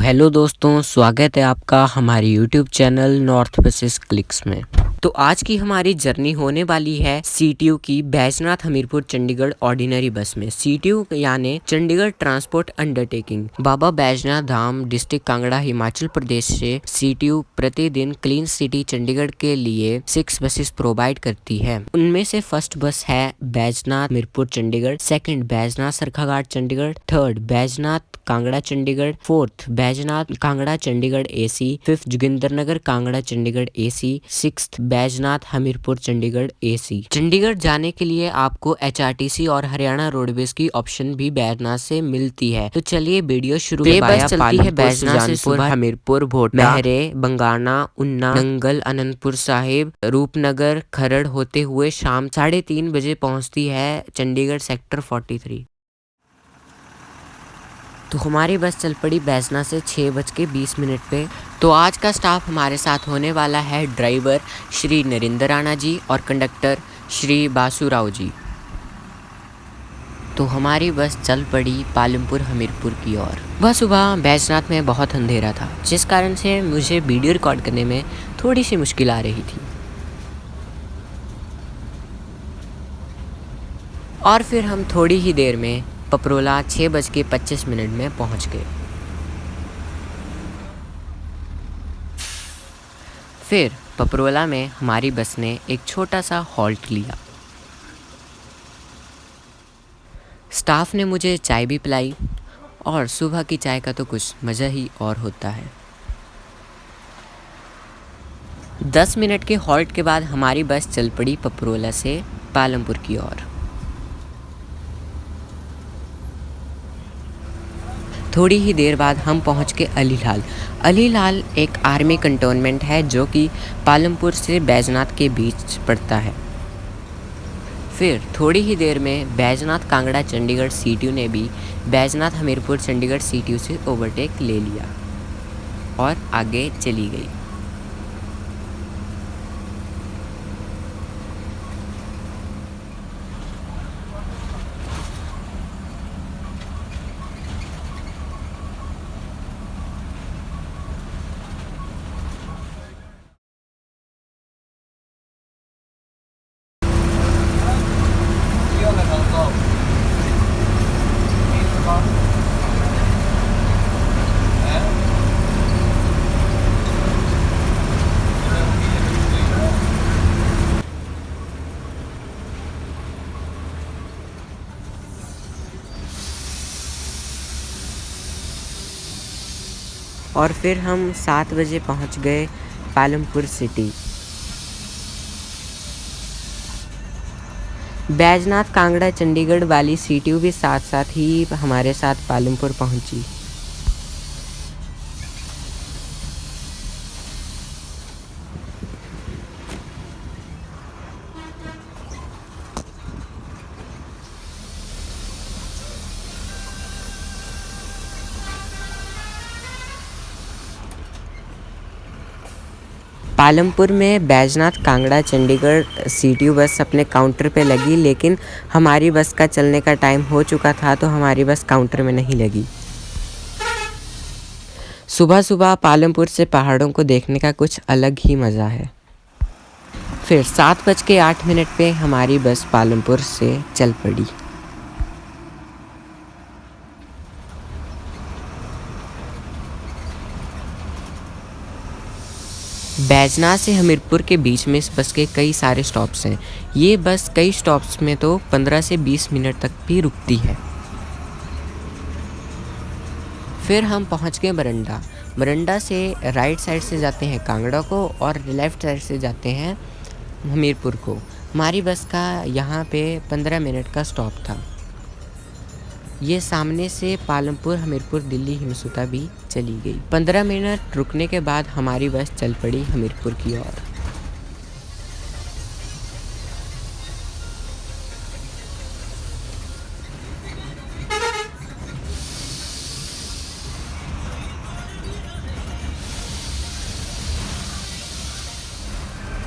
Hello दोस्तों, स्वागत है आपका हमारे YouTube channel north buses clicks में। तो आज की हमारी जर्नी होने वाली है सीटीयू की बैजनाथ हमीरपुर चंडीगढ़ ऑर्डिनरी बस में। सीटीयू यानी चंडीगढ़ ट्रांसपोर्ट अंडरटेकिंग बाबा बैजनाथ धाम डिस्ट्रिक्ट कांगड़ा हिमाचल प्रदेश से सीटीयू प्रतिदिन क्लीन सिटी चंडीगढ़ के लिए 6 बसेस प्रोवाइड करती है। उनमें से फर्स्ट बस है Baijnath Hamirpur Chandigarh, second Baijnath Sarkaghat Chandigarh, third Baijnath Kangra Chandigarh, fourth Baijnath Kangra Chandigarh AC, fifth Jogindernagar Kangra Chandigarh AC, sixth Baijnath Hamirpur Chandigarh AC. Chandigarh जाने के लिए आपको एचआरटीसी और हरियाणा रोडवेज की ऑप्शन भी बैजनाथ से मिलती है। तो चलिए वीडियो शुरू करते हैं। बस चलती है बैजनाथ से सुबह हमीरपुर, भोटा, महरे, बंगाना, उन्ना, नंगल, अनंतपुर साहिब, रूपनगर, खरड़ होते हुए शाम 3:30 बजे पहुंचती है चंडीगढ़ सेक्टर 43। तो हमारी बस चल पड़ी बैजनाथ से 6:20 पे। तो आज का स्टाफ हमारे साथ होने वाला है ड्राइवर श्री नरेंद्र राणा जी और कंडक्टर श्री बासुराव जी। तो हमारी बस चल पड़ी पालमपुर हमीरपुर की ओर। वह सुबह बैजनाथ में बहुत अंधेरा था, जिस कारण से मुझे वीडियो रिकॉर्ड करने में थोड़ी सी मुश्किल आ रही थी। और फिर हम थोड़ी ही देर में पपरोला 6:25 में पहुंच गए। फिर पपरोला में हमारी बस ने एक छोटा सा हॉल्ट लिया। स्टाफ ने मुझे चाय भी पिलाई और सुबह की चाय का तो कुछ मज़ा ही और होता है। 10 मिनट के हॉल्ट के बाद हमारी बस चल पड़ी पपरोला से पालमपुर की ओर। थोड़ी ही देर बाद हम पहुंच के अलीलाल। अलीलाल एक आर्मी कंटोनमेंट है जो कि पालमपुर से बैजनाथ के बीच पड़ता है। फिर थोड़ी ही देर में बैजनाथ कांगड़ा चंडीगढ़ सीटीयू ने भी बैजनाथ हमीरपुर चंडीगढ़ सीटीयू से ओवरटेक ले लिया और आगे चली गई। और फिर हम 7 बजे पहुंच गए पालमपुर सिटी। बैजनाथ कांगड़ा चंडीगढ़ वाली सीटीयू भी साथ साथ ही हमारे साथ पालमपुर पहुंची। पालमपुर में बैजनाथ कांगड़ा चंडीगढ़ सीटीयू बस अपने काउंटर पे लगी, लेकिन हमारी बस का चलने का टाइम हो चुका था तो हमारी बस काउंटर में नहीं लगी। सुबह सुबह पालमपुर से पहाड़ों को देखने का कुछ अलग ही मज़ा है। फिर 7:08 पे हमारी बस पालमपुर से चल पड़ी। बैजनाथ से हमीरपुर के बीच में इस बस के कई सारे स्टॉप्स हैं। ये बस कई स्टॉप्स में तो 15 से 20 मिनट तक भी रुकती है। फिर हम पहुंच गए मरंडा। मरंडा से राइट साइड से जाते हैं कांगड़ा को और लेफ़्ट साइड से जाते हैं हमीरपुर को। हमारी बस का यहाँ पे 15 मिनट का स्टॉप था। ये सामने से पालमपुर हमीरपुर दिल्ली हिमसूता भी चली गई। 15 मिनट रुकने के बाद हमारी बस चल पड़ी हमीरपुर की ओर।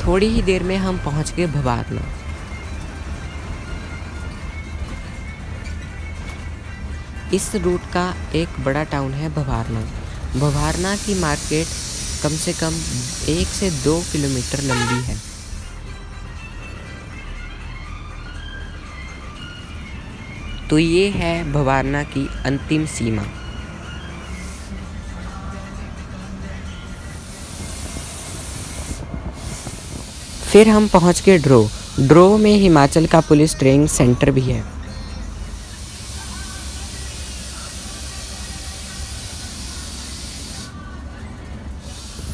थोड़ी ही देर में हम पहुंच गए भवारना। इस रूट का एक बड़ा टाउन है भवारना। भवारना की मार्केट कम से कम 1 से 2 किलोमीटर लंबी है। तो ये है भवारना की अंतिम सीमा। फिर हम पहुंच गए ड्रो में हिमाचल का पुलिस ट्रेनिंग सेंटर भी है।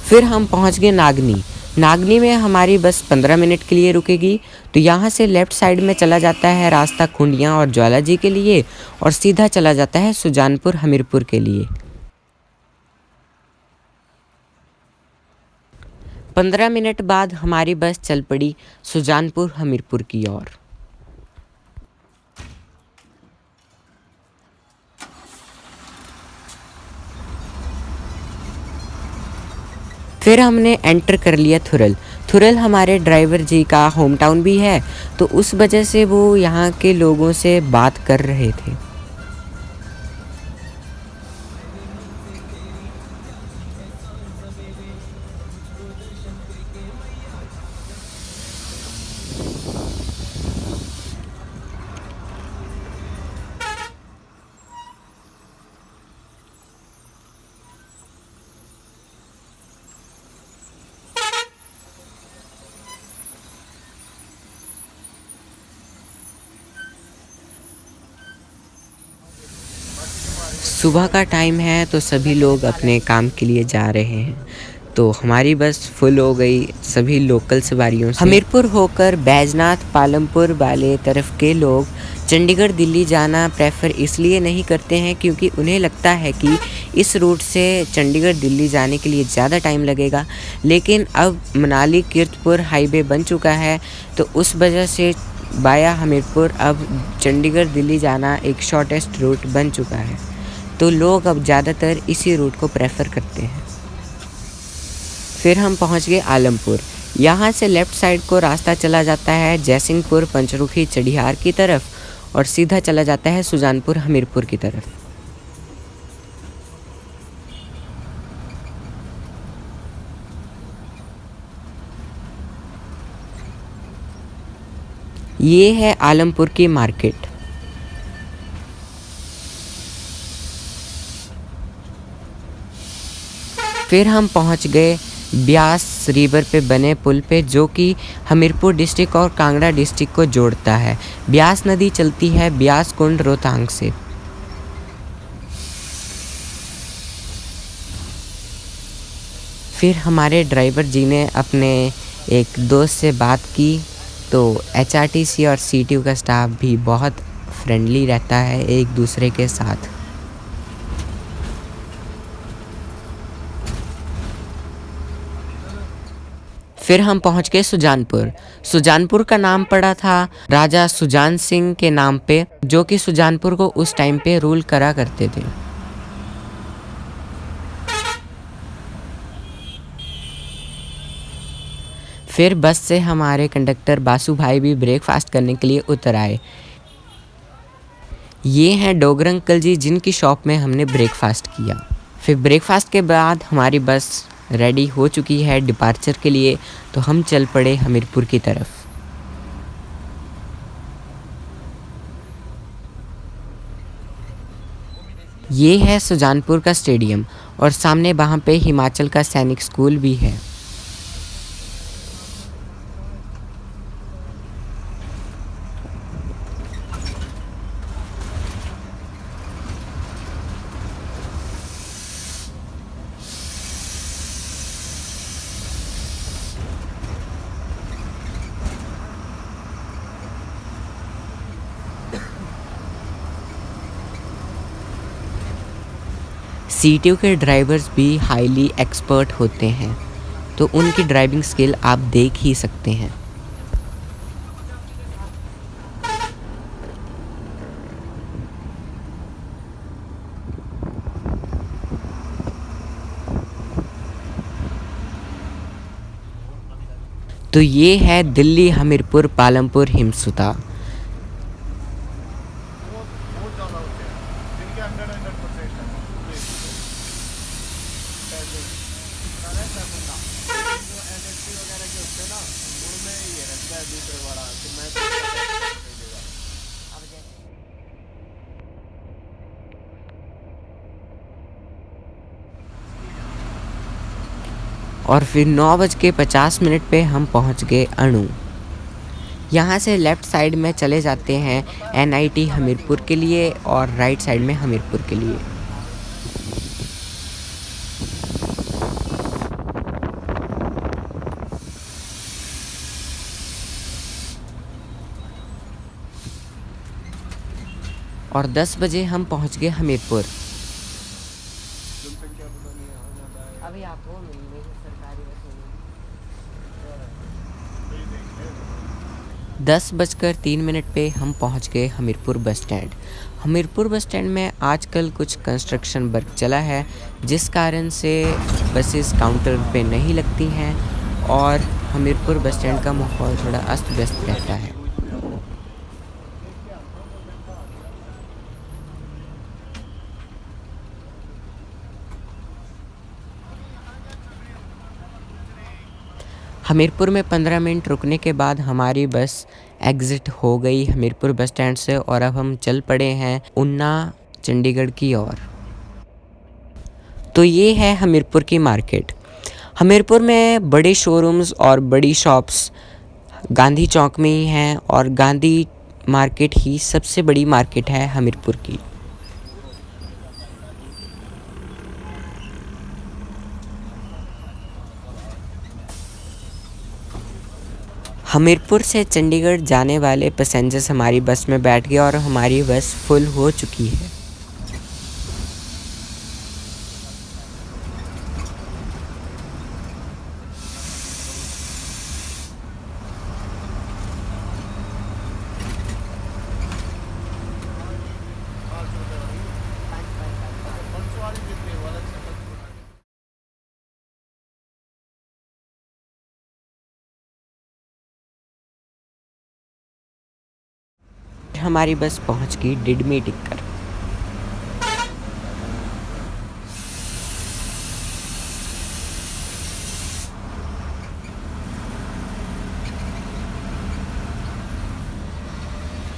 फिर हम पहुंच गए नागनी में हमारी बस 15 मिनट के लिए रुकेगी। तो यहाँ से लेफ़्ट साइड में चला जाता है रास्ता खुंडियाँ और ज्वाला जी के लिए, और सीधा चला जाता है सुजानपुर हमीरपुर के लिए। 15 मिनट बाद हमारी बस चल पड़ी सुजानपुर हमीरपुर की ओर। फिर हमने एंटर कर लिया थुरल हमारे ड्राइवर जी का होम टाउन भी है, तो उस वजह से वो यहाँ के लोगों से बात कर रहे थे। सुबह का टाइम है तो सभी लोग अपने काम के लिए जा रहे हैं। तो हमारी बस फुल हो गई सभी लोकल सवारियों से। हमीरपुर होकर बैजनाथ पालमपुर वाले तरफ के लोग चंडीगढ़ दिल्ली जाना प्रेफर इसलिए नहीं करते हैं क्योंकि उन्हें लगता है कि इस रूट से चंडीगढ़ दिल्ली जाने के लिए ज़्यादा टाइम लगेगा। लेकिन अब मनाली कीरतपुर हाईवे बन चुका है, तो उस वजह से बाया हमीरपुर अब चंडीगढ़ दिल्ली जाना एक शॉर्टेस्ट रूट बन चुका है। तो लोग अब ज़्यादातर इसी रूट को प्रेफर करते हैं। फिर हम पहुंच गए आलमपुर। यहाँ से लेफ़्ट साइड को रास्ता चला जाता है जयसिंहपुर पंचरुखी चढ़ियार की तरफ, और सीधा चला जाता है सुजानपुर हमीरपुर की तरफ। ये है आलमपुर की मार्केट। फिर हम पहुंच गए ब्यास रिवर पे बने पुल पे, जो कि हमीरपुर डिस्ट्रिक्ट और कांगड़ा डिस्ट्रिक्ट को जोड़ता है। ब्यास नदी चलती है ब्यास कुंड रोहतांग से। फिर हमारे ड्राइवर जी ने अपने एक दोस्त से बात की, तो एचआरटीसी और सीटीयू का स्टाफ भी बहुत फ्रेंडली रहता है एक दूसरे के साथ। फिर हम पहुंच गए सुजानपुर का नाम पड़ा था राजा सुजान सिंह के नाम पे, जो कि सुजानपुर को उस टाइम पे रूल करा करते थे। फिर बस से हमारे कंडक्टर बासु भाई भी ब्रेकफास्ट करने के लिए उतर आए। ये हैं डोगर अंकल जी, जिनकी शॉप में हमने ब्रेकफास्ट किया। फिर ब्रेकफास्ट के बाद हमारी बस रेडी हो चुकी है डिपार्चर के लिए, तो हम चल पड़े हमीरपुर की तरफ। ये है सुजानपुर का स्टेडियम, और सामने वहाँ पे हिमाचल का सैनिक स्कूल भी है। सीटीयू के ड्राइवर्स भी हाईली एक्सपर्ट होते हैं, तो उनकी ड्राइविंग स्किल आप देख ही सकते हैं। तो ये है दिल्ली हमीरपुर पालमपुर हिमसुता। और फिर 9:50 पे हम पहुंच गए अणु। यहाँ से लेफ़्ट साइड में चले जाते हैं NIT हमीरपुर के लिए और राइट साइड में हमीरपुर के लिए। और 10 बजे हम पहुँच गए हमीरपुर। अभी आपको मिलने की सरकारी बस 10:03 पे हम पहुंच गए Hamirpur bus stand. Hamirpur bus stand में आजकल कुछ कंस्ट्रक्शन वर्क चला है, जिस कारण से बसेस काउंटर पे नहीं लगती हैं और हमीरपुर बस स्टैंड का माहौल थोड़ा अस्त व्यस्त रहता है। हमीरपुर में 15 मिनट रुकने के बाद हमारी बस एग्ज़िट हो गई हमीरपुर बस स्टैंड से और अब हम चल पड़े हैं ऊना चंडीगढ़ की ओर। तो ये है हमीरपुर की मार्केट। हमीरपुर में बड़े शोरूम्स और बड़ी शॉप्स गांधी चौक में ही हैं और गांधी मार्केट ही सबसे बड़ी मार्केट है हमीरपुर की। हमीरपुर से चंडीगढ़ जाने वाले पैसेंजर्स हमारी बस में बैठ गए और हमारी बस फुल हो चुकी है। हमारी बस पहुंच गई डिडमी टिक्कर।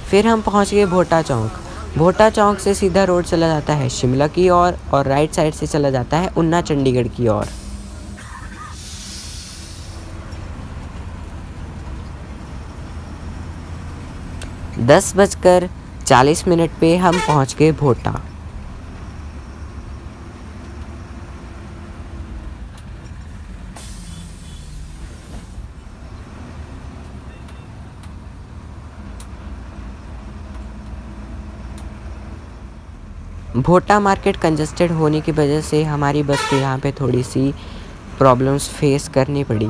फिर हम पहुंच गए भोटा चौक। भोटा चौक से सीधा रोड चला जाता है शिमला की ओर और राइट साइड से चला जाता है ऊना चंडीगढ़ की ओर। दस बजकर 40 पे हम पहुंच गए भोटा। भोटा मार्केट कंजस्टेड होने की वजह से हमारी बस को यहाँ पे थोड़ी सी प्रॉब्लम्स फेस करनी पड़ी।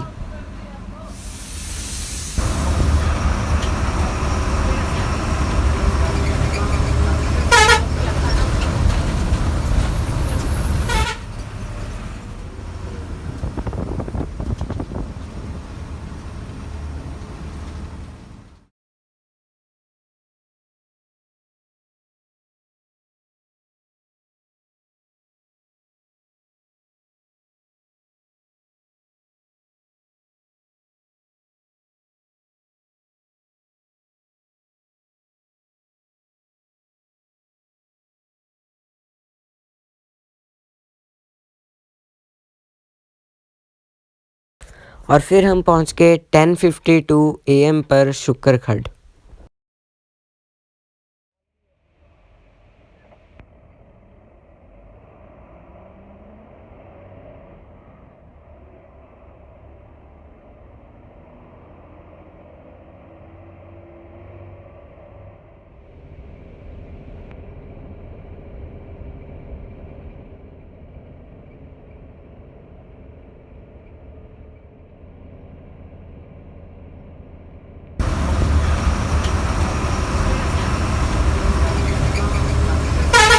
और फिर हम पहुंच गए 10:52 AM पर शुक्रखड।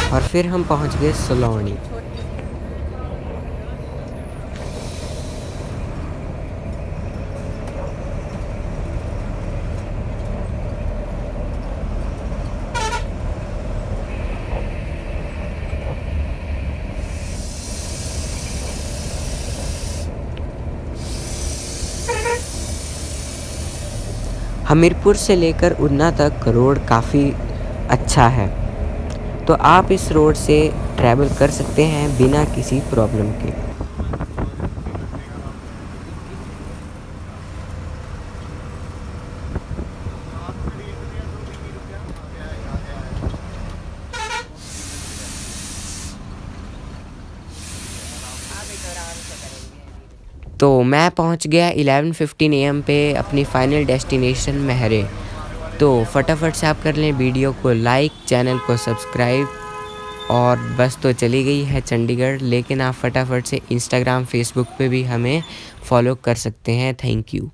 और फिर हम पहुंच गए सलोनी। हमीरपुर से लेकर उन्ना तक रोड काफ़ी अच्छा है, तो आप इस रोड से ट्रैवल कर सकते हैं बिना किसी प्रॉब्लम के। तो मैं पहुंच गया 11:15 AM पे अपनी फ़ाइनल डेस्टिनेशन महरे। तो फटाफट से आप कर लें वीडियो को लाइक, चैनल को सब्सक्राइब। और बस तो चली गई है चंडीगढ़, लेकिन आप फटाफट से इंस्टाग्राम, फेसबुक पे भी हमें फॉलो कर सकते हैं। Thank you.